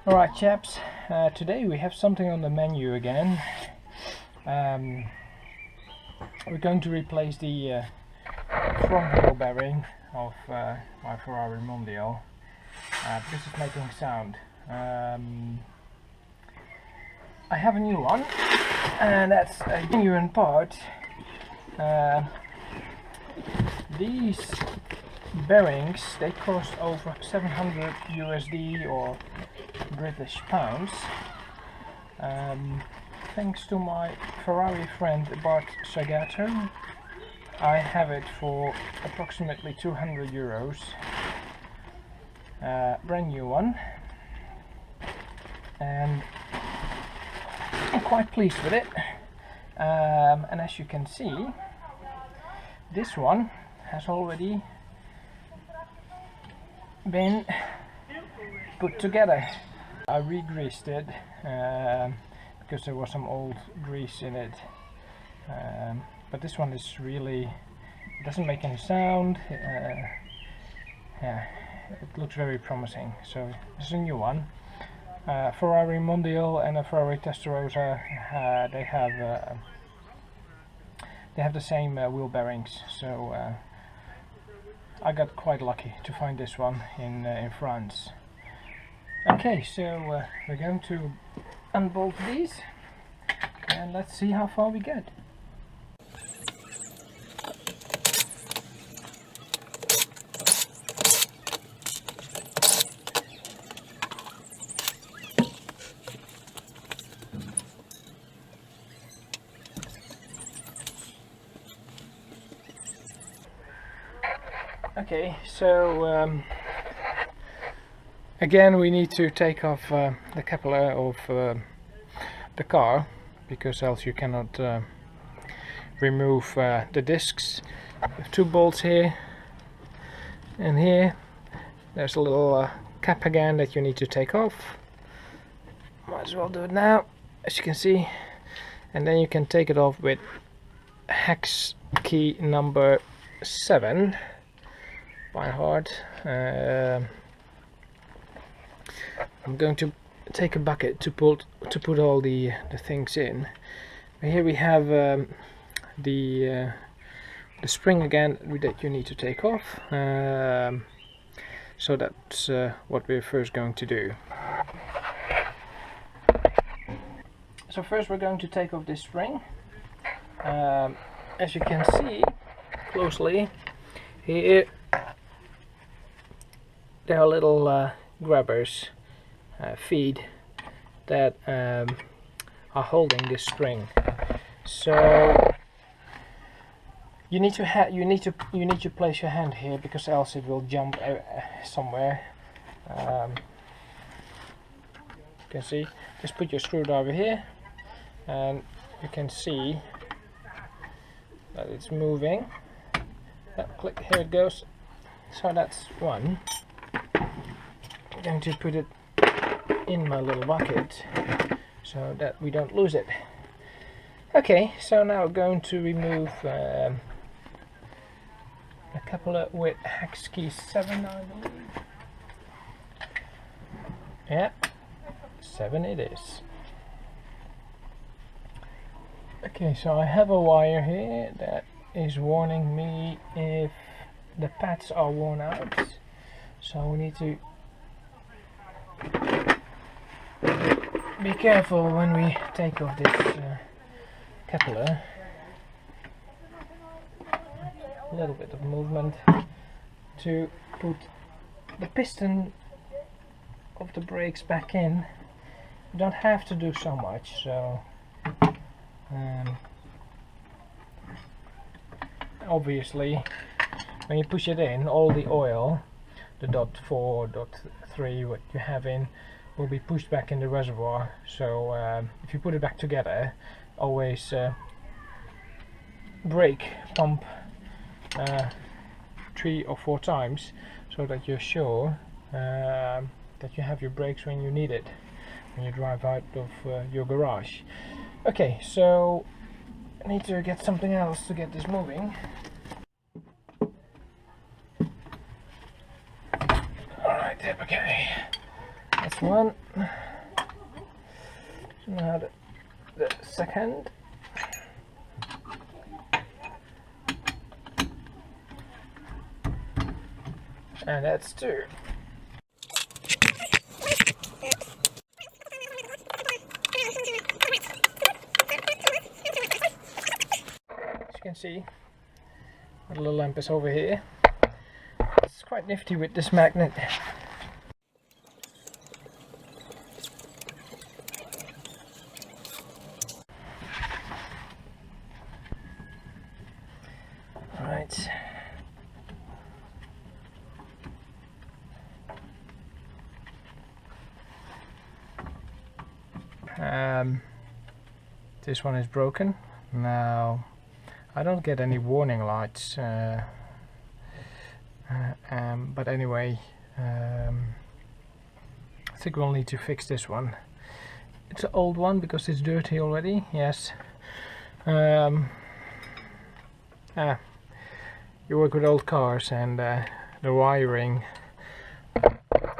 Alright chaps, today we have something on the menu again. We're going to replace the front wheel bearing of my Ferrari Mondial. This is making sound. I have a new one, and that's a genuine part. These bearings, they cost over 700 USD or British pounds. Thanks to my Ferrari friend Bart Sagato, I have it for approximately 200 euros. Brand new one, and I'm quite pleased with it. And as you can see, this one has already been put together. I re-greased it because there was some old grease in it, but this one is really, it doesn't make any sound. Yeah, it looks very promising. So this is a new one. Ferrari Mondial and a Ferrari Testarossa, they have the same wheel bearings, so I got quite lucky to find this one in France. Okay, so we're going to unbolt these and let's see how far we get. Okay, so again we need to take off the capillaire of the car, because else you cannot remove the discs. We have two bolts here and here. There's a little cap again that you need to take off. Might as well do it now, as you can see, and then you can take it off with hex key number 7 by heart. I'm going to take a bucket to put all the things in. Here we have the spring again that you need to take off. So that's what we're first going to do. So first we're going to take off this spring. As you can see closely here, there are little grabbers, feed, that are holding this spring. So you need to place your hand here, because else it will jump somewhere. You can see. Just put your screwdriver here, and you can see that it's moving. Click, here it goes. So that's one. I'm going to put it in my little bucket so that we don't lose it. Okay, so now we're going to remove a capillaire with hex key 7, I believe. Yeah, 7 it is. Okay, so I have a wire here that is warning me if the pads are worn out, so we need to be careful when we take off this capillaire. A little bit of movement to put the piston of the brakes back in. You don't have to do so much, so obviously when you push it in, all the oil, the .4, .3 what you have in, will be pushed back in the reservoir. So if you put it back together, always brake pump 3 or 4 times, so that you're sure that you have your brakes when you need it, when you drive out of your garage. Okay, so I need to get something else to get this moving. Alright, okay. Let's first one. Now the second. And that's 2. As you can see, the little lamp is over here. It's quite nifty with this magnet. Right. This one is broken. Now I don't get any warning lights, but anyway, I think we'll need to fix this one. It's an old one because it's dirty already, yes. You work with old cars, and the wiring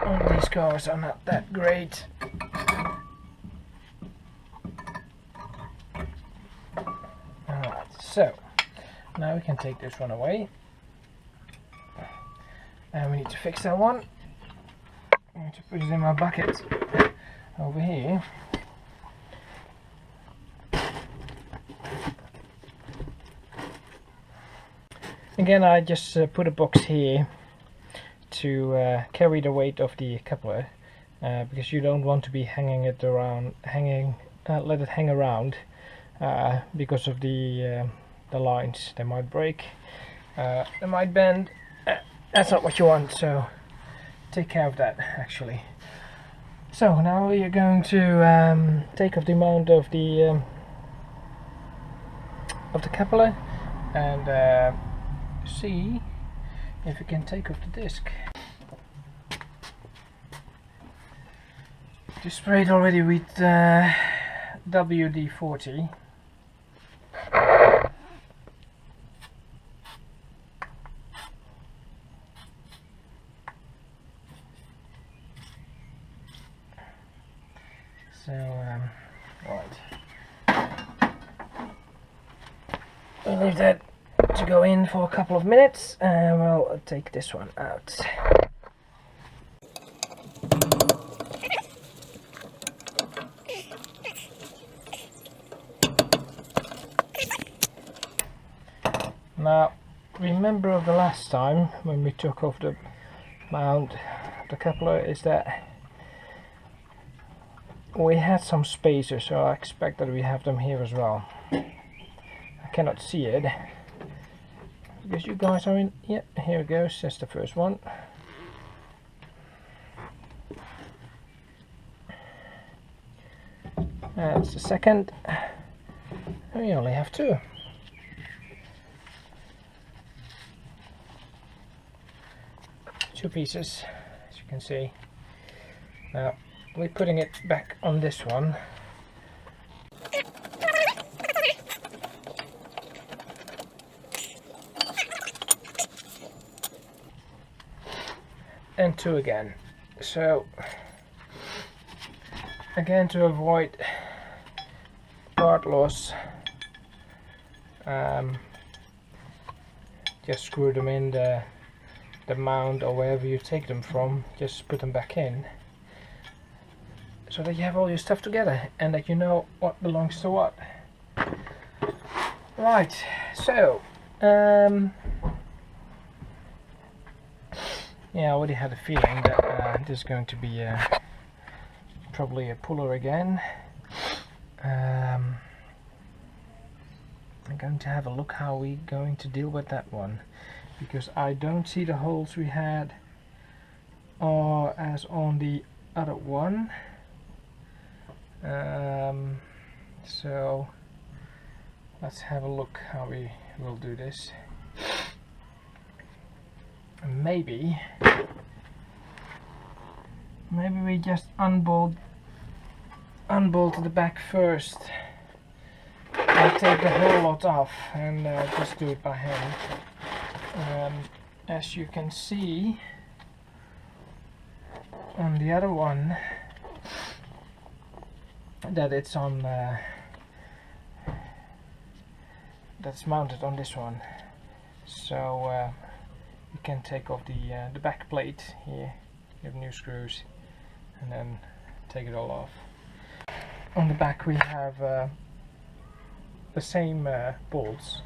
on these cars are not that great. So now we can take this one away, and we need to fix that one. I'm going to put it in my bucket over here. Again, I just put a box here to carry the weight of the coupler, because you don't want to be hanging it around, let it hang around, because of the lines. They might break, they might bend. That's not what you want, so take care of that actually. So now we are going to take off the mount of the coupler and see if we can take off the disc. Just sprayed already with WD-40. So, right. We'll leave that to go in for a couple of minutes, and we'll take this one out. Now, remember of the last time when we took off the mount of the coupler is that we had some spacers, so I expect that we have them here as well. I cannot see it because you guys are in. Yeah, here it goes. That's the first one. That's the second. And we only have 2. Two pieces, as you can see. Now we're putting it back on this one. And 2 again. So again, to avoid part loss, just screw them in the mount or wherever you take them from. Just put them back in, so that you have all your stuff together and that you know what belongs to what. Right, so yeah, I already had a feeling that this is going to be probably a puller again. I'm going to have a look how we're going to deal with that one, because I don't see the holes we had as on the other one. So let's have a look how we will do this. Maybe we just unbolt the back first and take the whole lot off, and just do it by hand. As you can see on the other one, that it's on that's mounted on this one, so you can take off the back plate here. You have new screws and then take it all off. On the back we have the same bolts,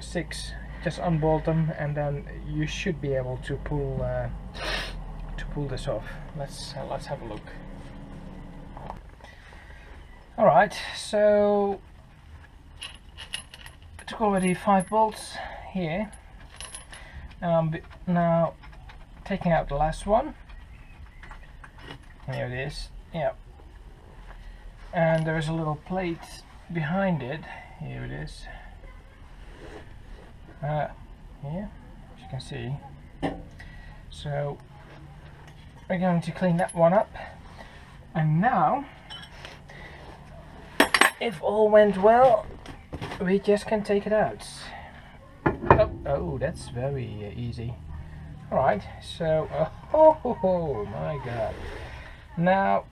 6. Just unbolt them and then you should be able to pull this off. Let's have a look. Alright, so I took already 5 bolts here. Now taking out the last one. Here it is. Yeah. And there is a little plate behind it. Here it is. Here, as you can see. So we're going to clean that one up, and now, if all went well, we just can take it out. Oh, that's very easy. Alright, so oh my god. Now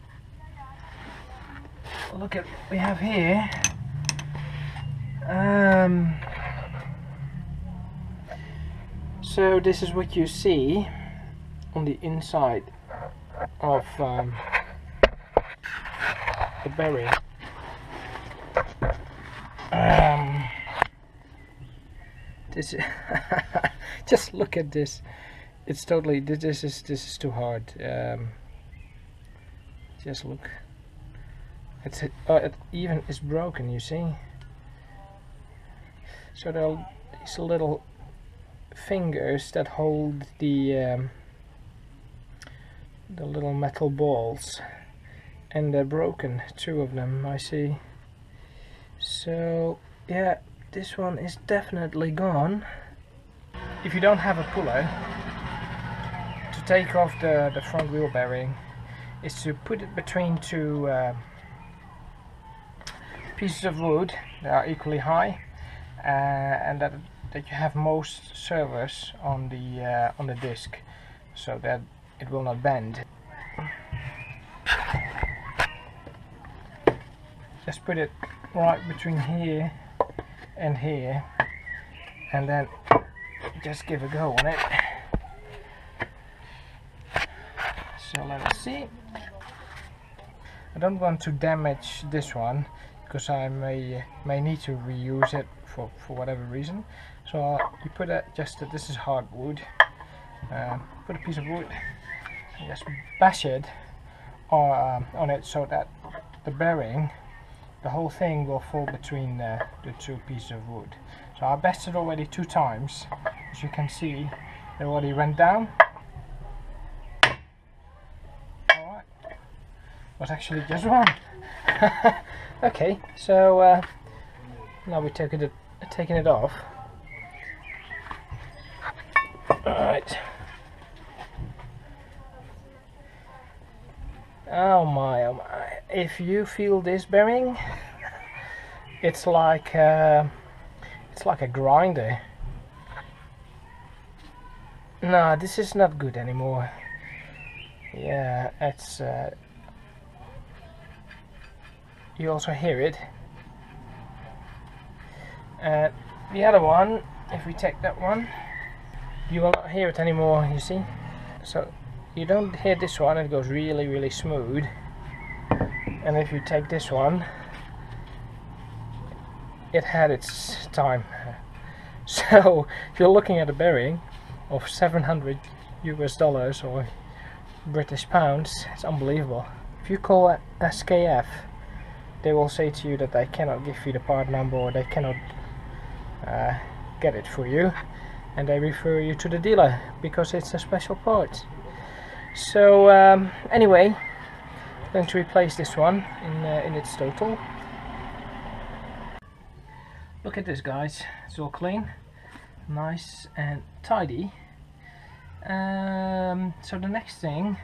look at what we have here. So this is what you see on the inside of the bearing. This just look at this. It's totally this is too hard. Just look. It even is broken. You see. So there are these little fingers that hold the little metal balls, and they're broken. 2 of them, I see. So yeah, this one is definitely gone. If you don't have a puller to take off the front wheel bearing, is to put it between 2 pieces of wood that are equally high, and that you have most servers on the disc, so that it will not bend. Just put it right between here and here, and then just give a go on it. So let us see. I don't want to damage this one because I may need to reuse it for whatever reason. So you put this is hardwood. Put a piece of wood and just bash it on it so that the bearing, the whole thing will fall between the 2 pieces of wood. So I bashed it already 2 times. As you can see, it already went down. Alright, was actually just 1. Okay, so now we're taking it off. Alright. Oh my, if you feel this bearing, it's like a grinder. No, this is not good anymore. Yeah, it's you also hear it. And the other one, if we take that one, you will not hear it anymore, you see. So you don't hear this one, it goes really smooth. And if you take this one, it had its time. So if you're looking at a bearing of $700 US or British pounds, it's unbelievable. If you call SKF, they will say to you that they cannot give you the part number, or they cannot get it for you, and they refer you to the dealer because it's a special part. So anyway, I'm going to replace this one in its total. Look at this, guys, it's all clean, nice and tidy. So the next thing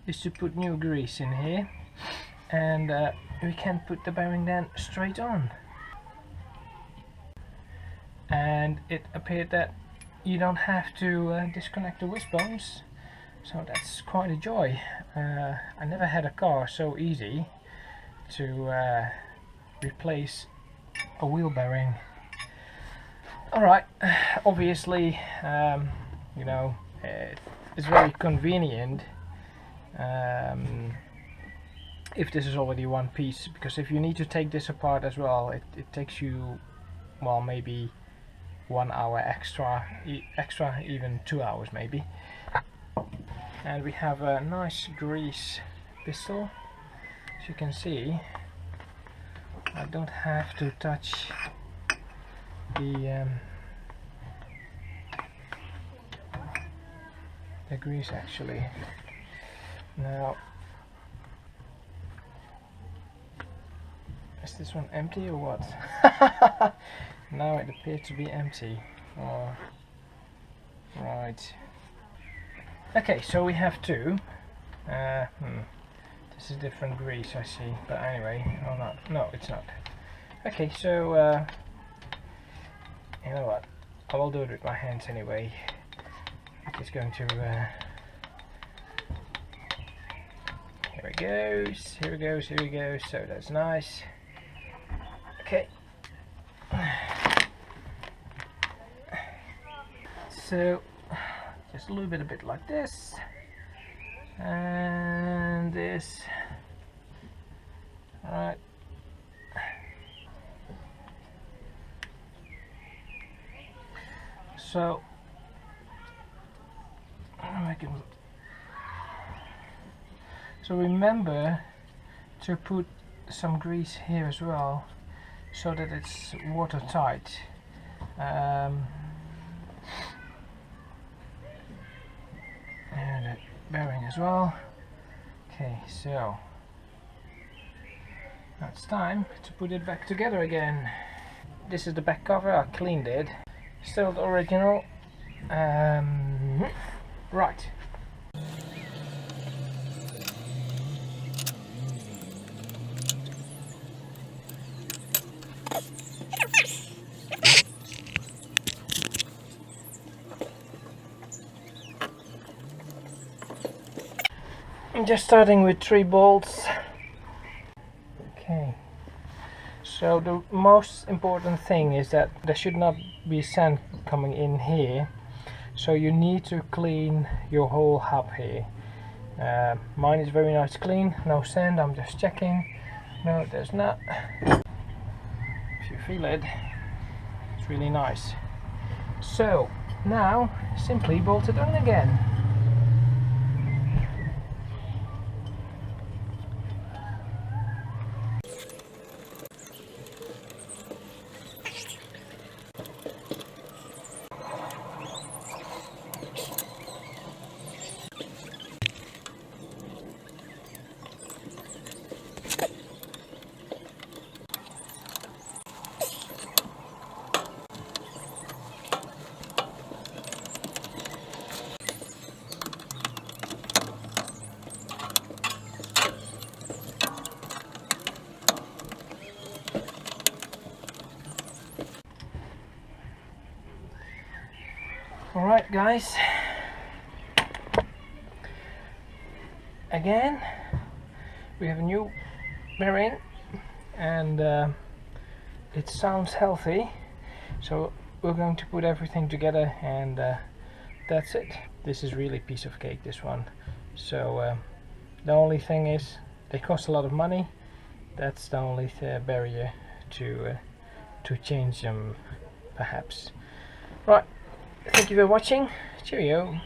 is to put new grease in here, and we can put the bearing then straight on. And it appeared that you don't have to disconnect the wishbones, So that's quite a joy. I never had a car so easy to replace a wheel bearing. Alright, obviously, you know, it's very convenient if this is already one piece, because if you need to take this apart as well, it takes you, well, maybe 1 hour extra, even 2 hours maybe. And we have a nice grease pistol. As you can see, I don't have to touch the grease actually. Now, is this one empty or what? Now it appears to be empty. Oh, right. Okay, so we have two. This is different grease, I see. But anyway, oh no, it's not. Okay, so you know what? I will do it with my hands anyway. It's going to. Here it goes. Here it goes. Here it goes. So that's nice. Okay. So just a little bit, a bit like this, and this. All right. So remember to put some grease here as well, so that it's watertight. And the bearing as well. Okay, so now it's time to put it back together again. This is the back cover. I cleaned it. Still the original. Right. I'm just starting with 3 bolts. Okay. So the most important thing is that there should not be sand coming in here. So you need to clean your whole hub here. Mine is very nice clean, no sand. I'm just checking. No, there's not. If you feel it, it's really nice. So now simply bolt it on again. Alright guys, again we have a new bearing, and it sounds healthy, so we're going to put everything together, and that's it. This is really a piece of cake, this one. So the only thing is they cost a lot of money. That's the only barrier to change them, perhaps. Right. Thank you for watching. Cheerio.